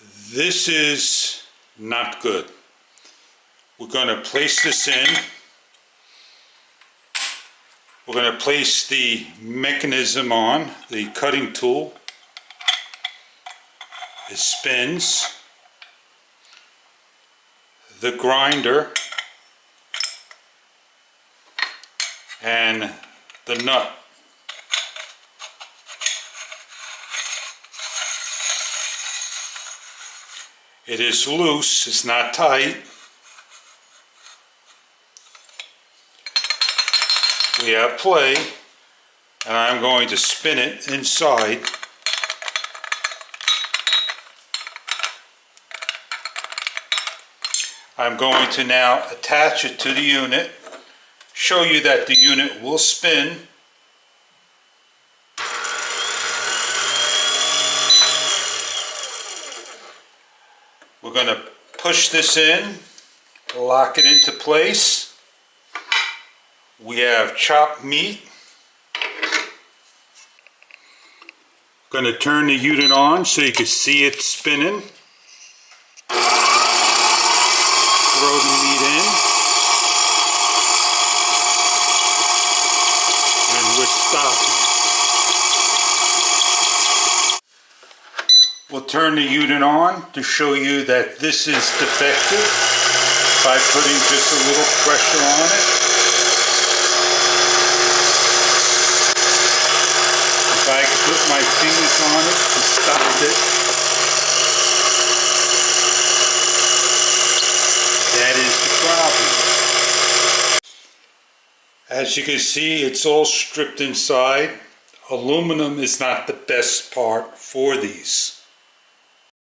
This is not good. We're going to place this in. We're going to place the mechanism on, the cutting tool. It spins. The grinder and the nut. It is loose, it's not tight. We have play, and I'm going to spin it inside. I'm going to now attach it to the unit, show you that the unit will spin. We're going to push this in, lock it into place. We have chopped meat. Going to turn the unit on so you can see it spinning. Throw the meat in. And we're stopping. We'll turn the unit on to show you that this is defective by putting just a little pressure on it. If I could put my fingers on it to stop it, that is the problem. As you can see, it's all stripped inside. Aluminum is not the best part for these.